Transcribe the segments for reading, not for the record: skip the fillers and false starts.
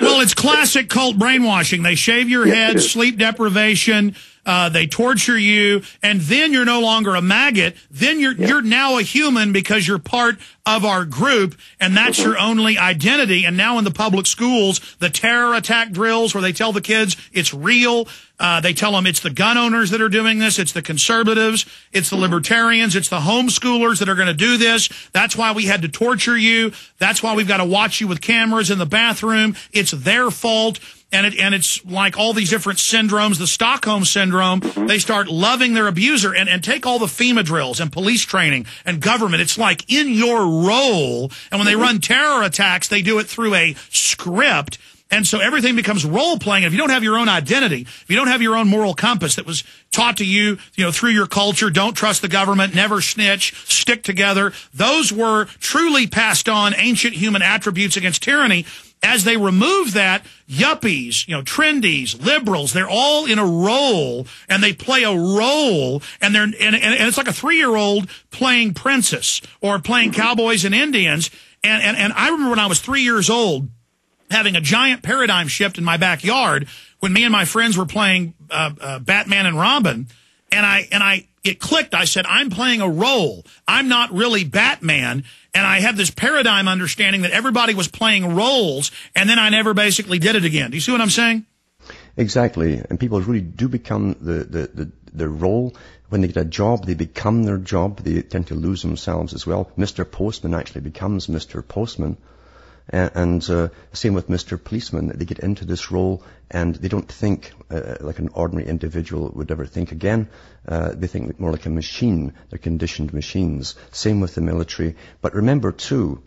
Well, it's classic cult brainwashing. They shave your head, sleep deprivation, they torture you, and then you're no longer a maggot. Then you're now a human because you're part of our group, and that's your only identity. And now in the public schools, the terror attack drills where they tell the kids it's real. They tell them it's the gun owners that are doing this. It's the conservatives. It's the libertarians. It's the homeschoolers that are going to do this. That's why we had to torture you. That's why we've got to watch you with cameras in the bathroom. It's their fault. And it's like all these different syndromes, the Stockholm syndrome. They start loving their abuser, and take all the FEMA drills and police training and government. It's like in your role. And when they run terror attacks, they do it through a script. And so everything becomes role playing. If you don't have your own identity, if you don't have your own moral compass that was taught to you, through your culture, don't trust the government, never snitch, stick together. Those were truly passed on ancient human attributes against tyranny. As they remove that, yuppies, trendies, liberals, they're all in a role, and they play a role, and it's like a 3-year-old playing princess or playing cowboys and Indians. And I remember when I was 3 years old, having a giant paradigm shift in my backyard when me and my friends were playing Batman and Robin, and it clicked. I said, I'm playing a role. I'm not really Batman. And I had this paradigm understanding that everybody was playing roles, and then I never basically did it again. Do you see what I'm saying? Exactly. And people really do become the role. When they get a job, they become their job. They tend to lose themselves as well. Mr. Postman actually becomes Mr. Postman. And same with Mr. Policeman. They get into this role and they don't think like an ordinary individual would ever think again. They think more like a machine. They're conditioned machines. Same with the military. But remember too,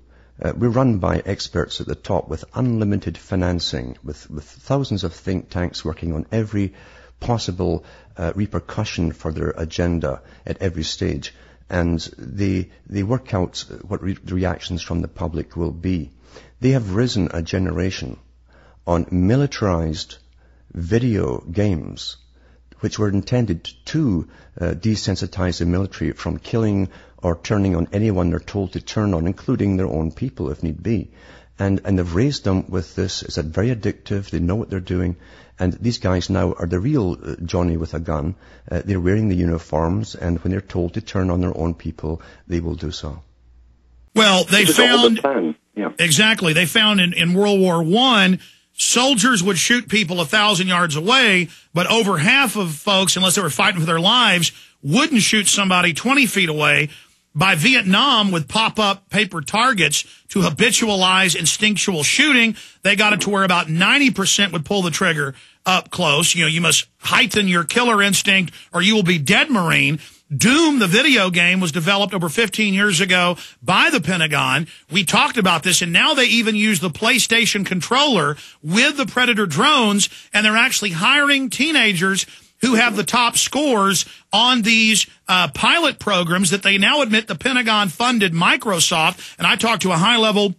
we're run by experts at the top with unlimited financing, with thousands of think tanks working on every possible repercussion for their agenda at every stage. And they work out what the reactions from the public will be. They have risen a generation on militarized video games, which were intended to desensitize the military from killing or turning on anyone they're told to turn on, including their own people if need be. And they've raised them with this. It's very addictive. They know what they're doing. And these guys now are the real Johnny with a gun. They're wearing the uniforms, and when they're told to turn on their own people, they will do so. Well, they found... Yeah. Exactly. They found in World War I, soldiers would shoot people 1,000 yards away, but over half of folks, unless they were fighting for their lives, wouldn't shoot somebody 20 feet away. By Vietnam, with pop-up paper targets to habitualize instinctual shooting, they got it to where about 90% would pull the trigger up close. You must heighten your killer instinct or you will be dead, Marine. Doom, the video game, was developed over 15 years ago by the Pentagon. We talked about this, and now they even use the PlayStation controller with the Predator drones, and they're actually hiring teenagers who have the top scores on these pilot programs that they now admit the Pentagon funded Microsoft. And I talked to a high-level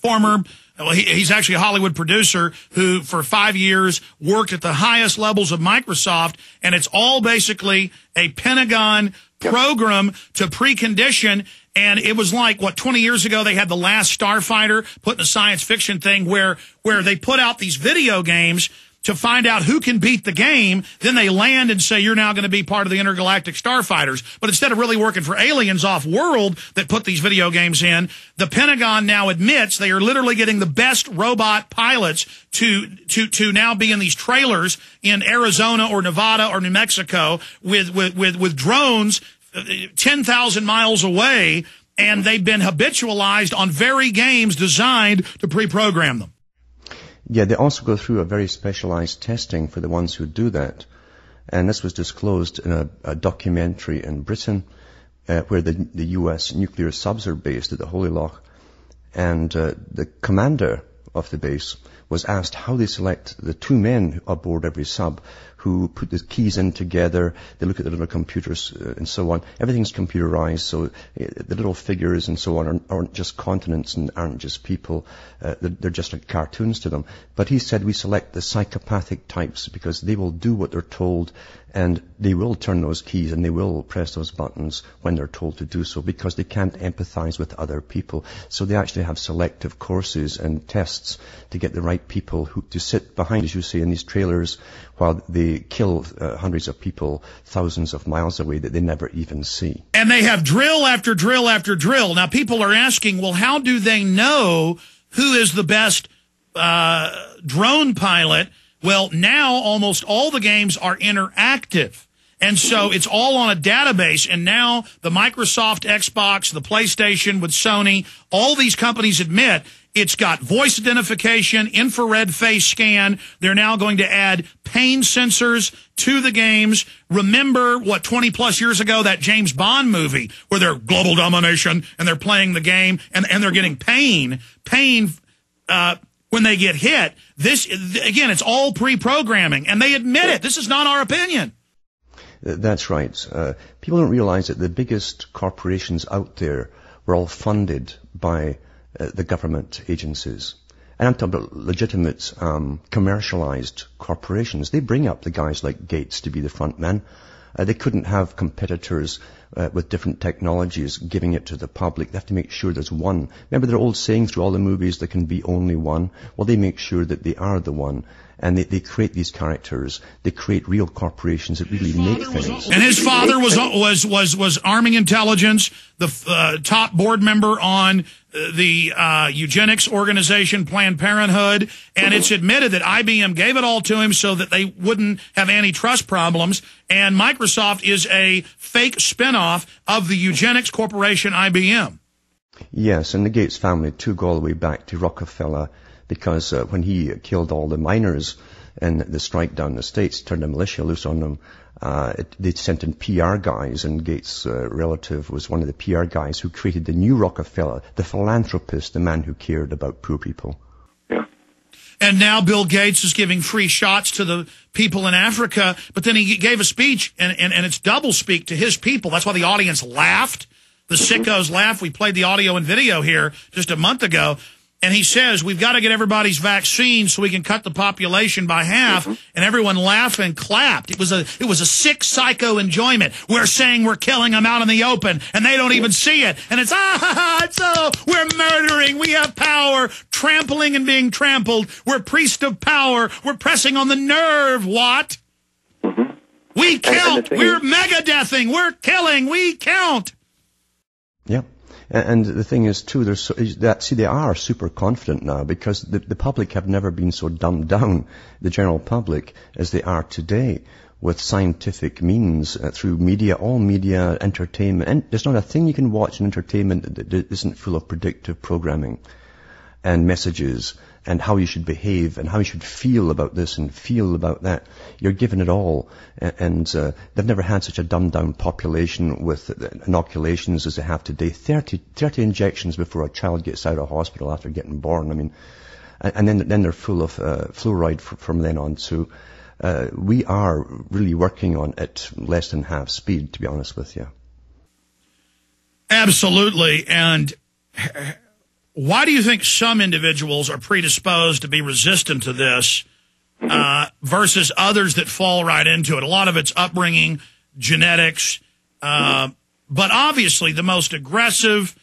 former... Well, he's actually a Hollywood producer who, for 5 years, worked at the highest levels of Microsoft, and it's all basically a Pentagon program to precondition. And it was like, 20 years ago, they had The Last Starfighter, put in a science fiction thing where they put out these video games to find out who can beat the game. Then they land and say, you're now going to be part of the intergalactic starfighters. But instead of really working for aliens off-world that put these video games in, the Pentagon now admits they are literally getting the best robot pilots to now be in these trailers in Arizona or Nevada or New Mexico with drones 10,000 miles away, and they've been habitualized on very games designed to pre-program them. Yeah, they also go through a very specialized testing for the ones who do that. And this was disclosed in a documentary in Britain where the U.S. nuclear subs are based at the Holy Loch. And the commander of the base was asked how they select the 2 men aboard every sub who put the keys in together. They look at the little computers and so on. Everything's computerized, so the little figures and so on aren't just continents and aren't just people. They're just like cartoons to them. But he said we select the psychopathic types because they will do what they're told, and they will turn those keys and they will press those buttons when they're told to do so because they can't empathize with other people. So they actually have selective courses and tests to get the right people to sit behind, as you say, in these trailers while they kill hundreds of people thousands of miles away that they never even see. And they have drill after drill after drill. Now, people are asking, well, how do they know who is the best drone pilot? Well, now almost all the games are interactive. And so it's all on a database. And now the Microsoft Xbox, the PlayStation with Sony, all these companies admit it's got voice identification, infrared face scan. They're now going to add pain sensors to the games. Remember, 20 plus years ago, that James Bond movie where they're global domination and they're playing the game and they're getting pain, when they get hit. This, again, it's all pre-programming, and they admit it. This is not our opinion. That's right. People don't realize that the biggest corporations out there were all funded by the government agencies. And I'm talking about legitimate, commercialized corporations. They bring up the guys like Gates to be the front man. They couldn't have competitors with different technologies giving it to the public. They have to make sure there's one. Remember their old saying through all the movies, there can be only one? Well, they make sure that they are the one. And they create these characters. They create real corporations that really make things. And his father was arming intelligence, the top board member on the eugenics organization, Planned Parenthood. And it's admitted that IBM gave it all to him so that they wouldn't have antitrust problems. And Microsoft is a fake spinoff of the eugenics corporation IBM. Yes, and the Gates family too go all the way back to Rockefeller. Because when he killed all the miners in the strike down in the States, turned a militia loose on them, they sent in PR guys, and Gates' relative was one of the PR guys who created the new Rockefeller, the philanthropist, the man who cared about poor people. Yeah. And now Bill Gates is giving free shots to the people in Africa, but then he gave a speech, and it's double speak to his people. That's why the audience laughed. The sickos laughed. We played the audio and video here just a month ago. And he says, we've got to get everybody's vaccine so we can cut the population by half. And everyone laughed and clapped. It was a sick psycho enjoyment. We're saying we're killing them out in the open, and they don't even see it. And it's, we're murdering. We have power, trampling and being trampled. We're priests of power. We're pressing on the nerve. What? We count. We're mega-deathing. We're killing. We count. Yep. And the thing is, too, they are super confident now because the public have never been so dumbed down, the general public, as they are today with scientific means through media, all media, entertainment. And there's not a thing you can watch in entertainment that isn't full of predictive programming and messages and how you should behave and how you should feel about this and feel about that. You're given it all. And they've never had such a dumbed-down population with inoculations as they have today. 30 injections before a child gets out of hospital after getting born. I mean, and then they're full of fluoride from then on. So we are really working on at less than half speed, to be honest with you. Absolutely. And why do you think some individuals are predisposed to be resistant to this versus others that fall right into it? A lot of it's upbringing, genetics, but obviously the most aggressive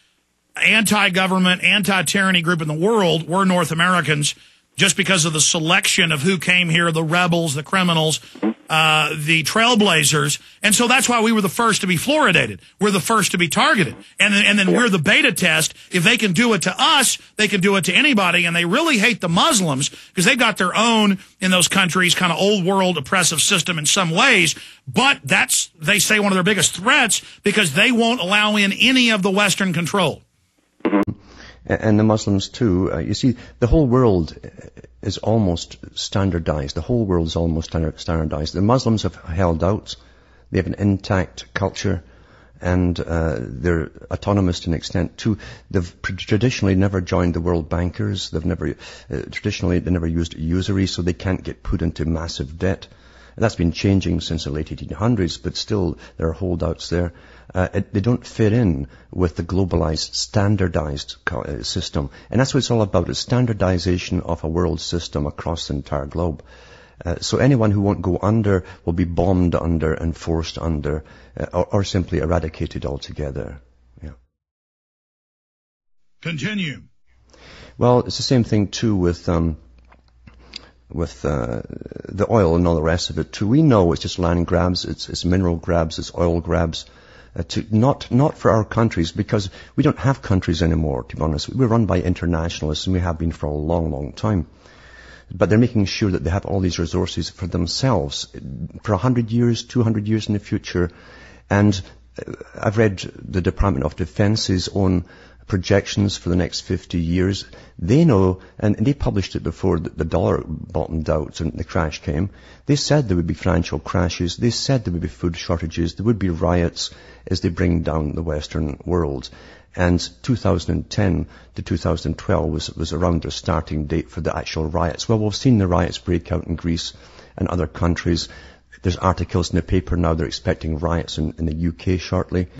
anti-government, anti-tyranny group in the world were North Americans, just because of the selection of who came here, the rebels, the criminals, the trailblazers. And so that's why we were the first to be fluoridated. We're the first to be targeted. And then we're the beta test. If they can do it to us, they can do it to anybody. And they really hate the Muslims because they've got their own, in those countries, kind of old world oppressive system in some ways. But that's, they say, one of their biggest threats because they won't allow in any of the Western control. And the Muslims too. You see, the whole world is almost standardized. The whole world is almost standardized. The Muslims have held out. They have an intact culture, and they're autonomous to an extent too. They've traditionally never joined the world bankers. They've never, traditionally, they never used usury, so they can't get put into massive debt. That's been changing since the late 1800s, but still there are holdouts there. They don't fit in with the globalized, standardized system. And that's what it's all about, is standardization of a world system across the entire globe. So anyone who won't go under will be bombed under and forced under, or simply eradicated altogether. Yeah. Continue. Well, it's the same thing too with the oil and all the rest of it too. We know it's just land grabs, it's mineral grabs, it's oil grabs. Not for our countries, because we don't have countries anymore, to be honest. We're run by internationalists, and we have been for a long, long time. But they're making sure that they have all these resources for themselves for 100 years, 200 years in the future. And I've read the Department of Defense's own projections for the next 50 years. They know, and they published it before the dollar bottomed out and the crash came. They said there would be financial crashes. They said there would be food shortages. There would be riots as they bring down the Western world. And 2010 to 2012 was around their starting date for the actual riots. Well, we've seen the riots break out in Greece and other countries. There's articles in the paper now, they're expecting riots in the UK shortly.